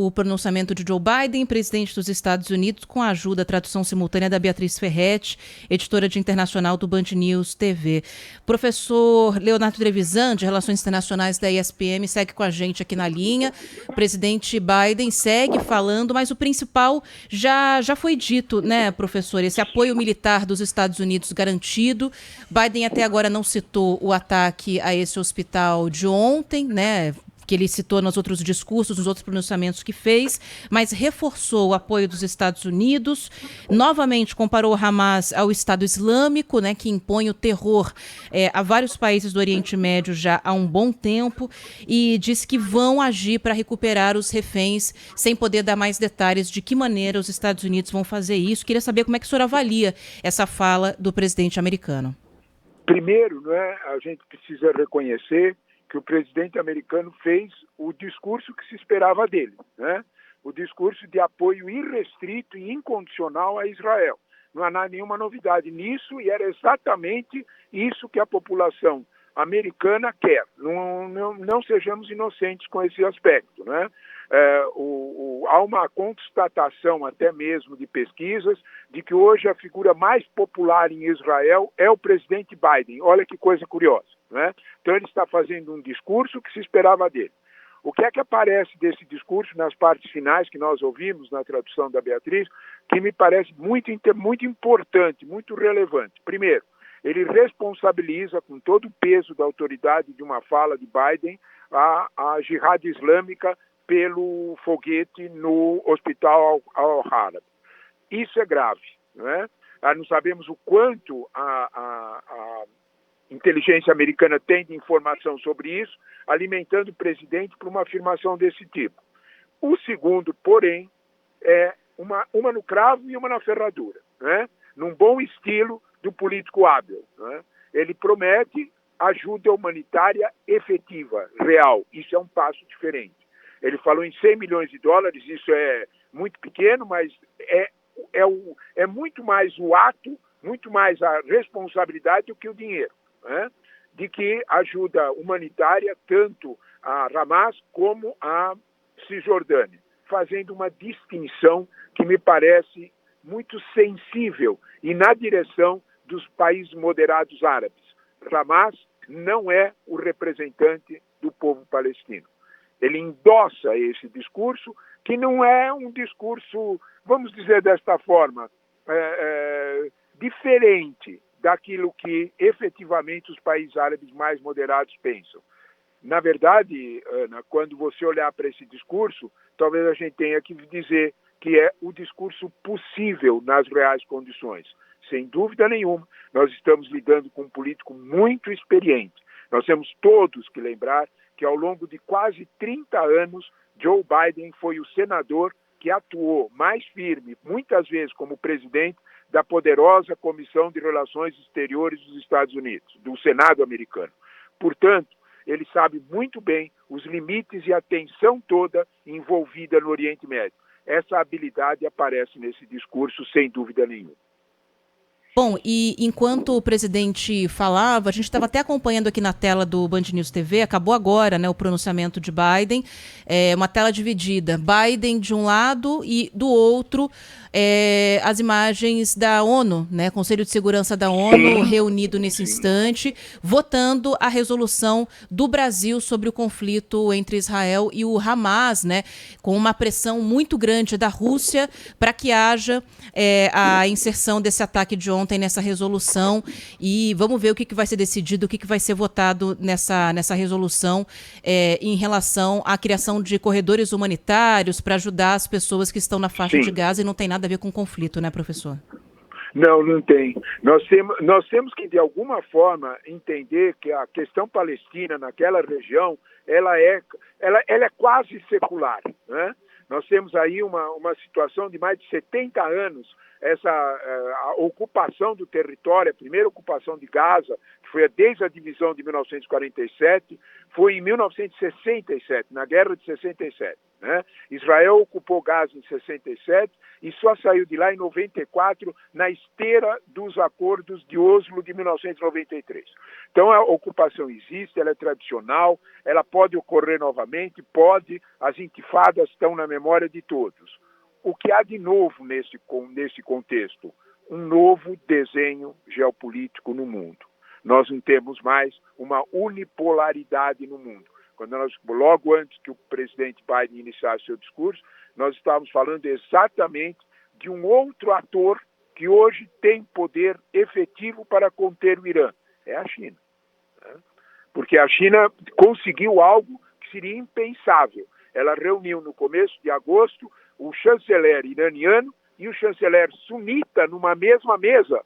o pronunciamento de Joe Biden, presidente dos Estados Unidos, com a ajuda, tradução simultânea da Beatriz Ferretti, editora de internacional do Band News TV. Professor Leonardo Trevisan, de Relações Internacionais da ESPM, segue com a gente aqui na linha. O presidente Biden segue falando, mas o principal já foi dito, né, professor? Esse apoio militar dos Estados Unidos garantido. Biden até agora não citou o ataque a esse hospital de ontem, né, que ele citou nos outros discursos, nos outros pronunciamentos que fez, mas reforçou o apoio dos Estados Unidos, novamente comparou o Hamas ao Estado Islâmico, né, que impõe o terror a vários países do Oriente Médio já há um bom tempo, e disse que vão agir para recuperar os reféns, sem poder dar mais detalhes de que maneira os Estados Unidos vão fazer isso. Queria saber como é que o senhor avalia essa fala do presidente americano. Primeiro, né, a gente precisa reconhecer que o presidente americano fez o discurso que se esperava dele, né? O discurso de apoio irrestrito e incondicional a Israel. Não há nenhuma novidade nisso e era exatamente isso que a população americana quer. Não sejamos inocentes com esse aspecto, né? Há uma constatação até mesmo de pesquisas de que hoje a figura mais popular em Israel é o presidente Biden. Olha que coisa curiosa, né? Então ele está fazendo um discurso que se esperava dele. O que é que aparece desse discurso nas partes finais que nós ouvimos na tradução da Beatriz, que me parece muito importante, muito relevante? Primeiro, ele responsabiliza com todo o peso da autoridade de uma fala de Biden a Jihad Islâmica pelo foguete no hospital Al-Harab. Isso é grave, não é? Nós sabemos o quanto a inteligência americana tem de informação sobre isso, alimentando o presidente para uma afirmação desse tipo. O segundo, porém, é uma no cravo e uma na ferradura, né? Num bom estilo do político hábil, né? Ele promete ajuda humanitária efetiva, real. Isso é um passo diferente. Ele falou em 100 milhões de dólares, isso é muito pequeno, mas é muito mais o ato, muito mais a responsabilidade do que o dinheiro, né? De que ajuda humanitária tanto a Hamas como a Cisjordânia, fazendo uma distinção que me parece muito sensível e na direção dos países moderados árabes. Hamas não é o representante do povo palestino. Ele endossa esse discurso, que não é um discurso, vamos dizer desta forma, diferente daquilo que efetivamente os países árabes mais moderados pensam. Na verdade, Ana, quando você olhar para esse discurso, talvez a gente tenha que dizer que é o discurso possível nas reais condições. Sem dúvida nenhuma, nós estamos lidando com um político muito experiente. Nós temos todos que lembrar que ao longo de quase 30 anos, Joe Biden foi o senador que atuou mais firme, muitas vezes como presidente, da poderosa Comissão de Relações Exteriores dos Estados Unidos, do Senado americano. Portanto, ele sabe muito bem os limites e a tensão toda envolvida no Oriente Médio. Essa habilidade aparece nesse discurso, sem dúvida nenhuma. Bom, e enquanto o presidente falava, a gente estava até acompanhando aqui na tela do Band News TV, acabou agora, né, o pronunciamento de Biden, uma tela dividida, Biden de um lado e do outro as imagens da ONU, né, Conselho de Segurança da ONU reunido nesse instante, votando a resolução do Brasil sobre o conflito entre Israel e o Hamas, né, com uma pressão muito grande da Rússia para que haja a inserção desse ataque de ontem nessa resolução, e vamos ver o que vai ser decidido, o que vai ser votado nessa resolução em relação à criação de corredores humanitários para ajudar as pessoas que estão na faixa de Gaza, e não tem nada a ver com conflito, né, professor? Não tem. Nós temos que, de alguma forma, entender que a questão palestina naquela região, ela é quase secular, né? Nós temos aí uma situação de mais de 70 anos, a ocupação do território, a primeira ocupação de Gaza, que foi desde a divisão de 1947, foi em 1967, na Guerra de 67. Né? Israel ocupou Gaza em 67 e só saiu de lá em 94, na esteira dos acordos de Oslo de 1993. Então a ocupação existe, ela é tradicional, ela pode ocorrer novamente, pode, as intifadas estão na memória de todos. O que há de novo nesse contexto? Um novo desenho geopolítico no mundo. Nós não temos mais uma unipolaridade no mundo. Logo antes que o presidente Biden iniciasse seu discurso, nós estávamos falando exatamente de um outro ator que hoje tem poder efetivo para conter o Irã. É a China. Porque a China conseguiu algo que seria impensável. Ela reuniu no começo de agosto o chanceler iraniano e o chanceler sunita numa mesma mesa,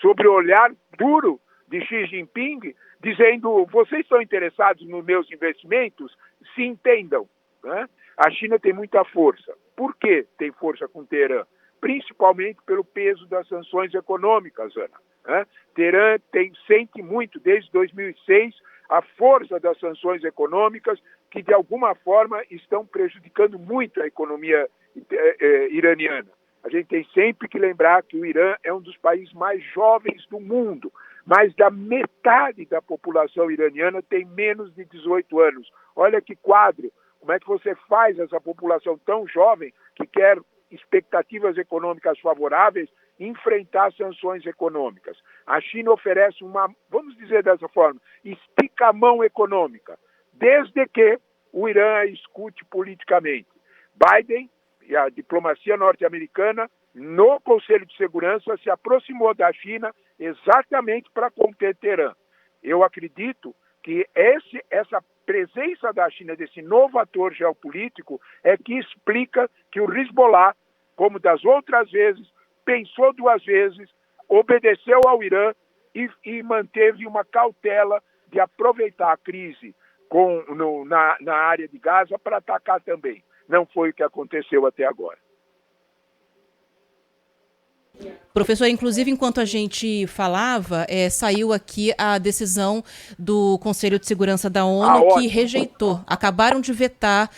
sob o olhar duro de Xi Jinping, dizendo: vocês estão interessados nos meus investimentos? Se entendam. Né? A China tem muita força. Por que tem força com Teherã? Principalmente pelo peso das sanções econômicas, Ana. Né? Teherã sente muito, desde 2006, a força das sanções econômicas que, de alguma forma, estão prejudicando muito a economia iraniana. A gente tem sempre que lembrar que o Irã é um dos países mais jovens do mundo. Mais da metade da população iraniana tem menos de 18 anos. Olha que quadro. Como é que você faz essa população tão jovem que quer expectativas econômicas favoráveis enfrentar sanções econômicas? A China oferece vamos dizer dessa forma, estica-mão econômica, desde que o Irã a escute politicamente. Biden e a diplomacia norte-americana, no Conselho de Segurança, se aproximou da China exatamente para conter Teherã. Eu acredito que essa presença da China, desse novo ator geopolítico, é que explica que o Hezbollah, como das outras vezes, pensou duas vezes, obedeceu ao Irã e manteve uma cautela de aproveitar a crise na área de Gaza para atacar também. Não foi o que aconteceu até agora. Professor, inclusive, enquanto a gente falava, saiu aqui a decisão do Conselho de Segurança da ONU que rejeitou, acabaram de vetar,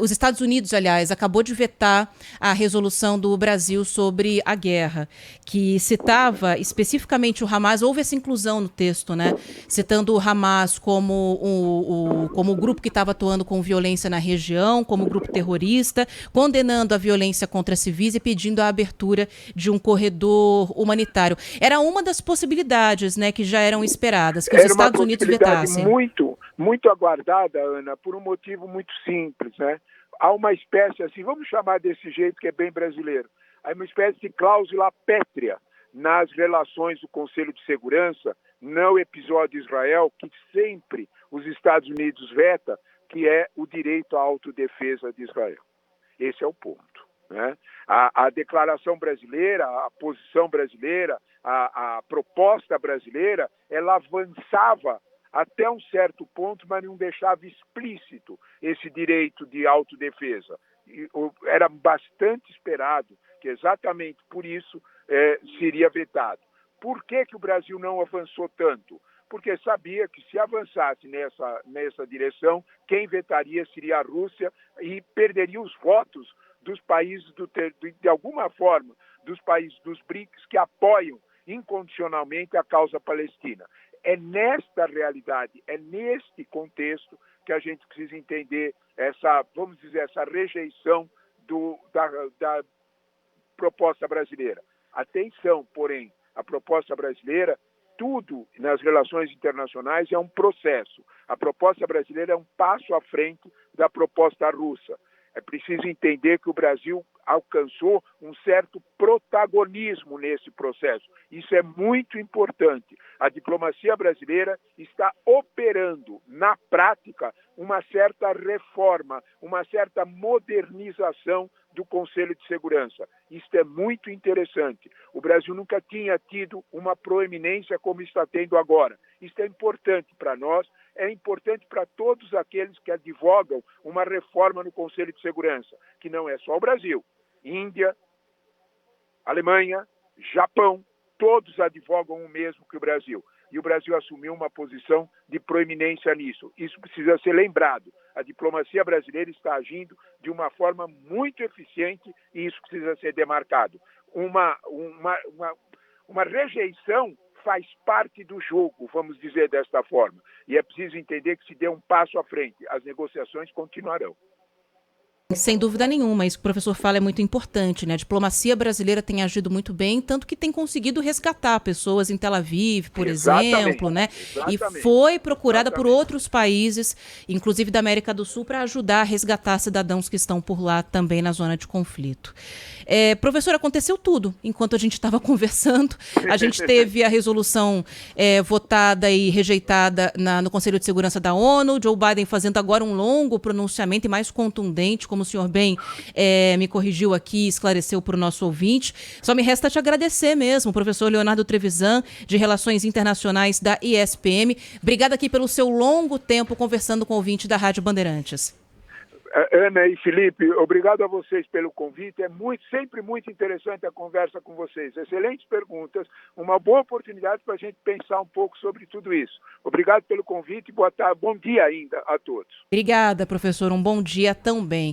os Estados Unidos, aliás, acabou de vetar a resolução do Brasil sobre a guerra, que citava especificamente o Hamas. Houve essa inclusão no texto, né? Citando o Hamas como o grupo que estava atuando com violência na região, como grupo terrorista, condenando a violência contra civis e pedindo a abertura de um corredor humanitário. Era uma das possibilidades, né, que já eram esperadas, que os Estados Unidos vetassem. Muito, muito aguardada, Ana, por um motivo muito simples, né? Há uma espécie, assim, vamos chamar desse jeito que é bem brasileiro, há uma espécie de cláusula pétrea nas relações do Conselho de Segurança, no episódio de Israel, que sempre os Estados Unidos veta, que é o direito à autodefesa de Israel. Esse é o ponto. Né? A declaração brasileira, a posição brasileira, a proposta brasileira, ela avançava até um certo ponto, mas não deixava explícito esse direito de autodefesa. Era bastante esperado que exatamente por isso seria vetado. Por que o Brasil não avançou tanto? Porque sabia que se avançasse nessa direção, quem vetaria seria a Rússia e perderia os votos dos países, de alguma forma, dos países dos BRICS que apoiam incondicionalmente a causa palestina. É nesta realidade, é neste contexto que a gente precisa entender essa rejeição da proposta brasileira. Atenção, porém, a proposta brasileira, tudo nas relações internacionais é um processo. A proposta brasileira é um passo à frente da proposta russa. É preciso entender que o Brasil alcançou um certo protagonismo nesse processo. Isso é muito importante. A diplomacia brasileira está operando, na prática, uma certa reforma, uma certa modernização do Conselho de Segurança. Isso é muito interessante. O Brasil nunca tinha tido uma proeminência como está tendo agora. Isso é importante para nós, é importante para todos aqueles que advogam uma reforma no Conselho de Segurança, que não é só o Brasil. Índia, Alemanha, Japão, todos advogam o mesmo que o Brasil. e o Brasil assumiu uma posição de proeminência nisso. Isso precisa ser lembrado. A diplomacia brasileira está agindo de uma forma muito eficiente e isso precisa ser demarcado. Uma rejeição faz parte do jogo, vamos dizer desta forma. E é preciso entender que se dê um passo à frente. As negociações continuarão. Sem dúvida nenhuma, isso que o professor fala é muito importante, né? A diplomacia brasileira tem agido muito bem, tanto que tem conseguido resgatar pessoas em Tel Aviv, por exemplo, né? E foi procurada por outros países, inclusive da América do Sul, para ajudar a resgatar cidadãos que estão por lá também na zona de conflito. Professor, aconteceu tudo enquanto a gente estava conversando. A gente teve a resolução votada e rejeitada no Conselho de Segurança da ONU, Joe Biden fazendo agora um longo pronunciamento e mais contundente, como o senhor bem me corrigiu aqui, esclareceu para o nosso ouvinte. Só me resta te agradecer mesmo, professor Leonardo Trevisan, de Relações Internacionais da ISPM. Obrigada aqui pelo seu longo tempo conversando com o ouvinte da Rádio Bandeirantes. Ana e Felipe, obrigado a vocês pelo convite. É sempre muito interessante a conversa com vocês. Excelentes perguntas, uma boa oportunidade para a gente pensar um pouco sobre tudo isso. Obrigado pelo convite e boa tarde, bom dia ainda a todos. Obrigada, professor. Um bom dia também.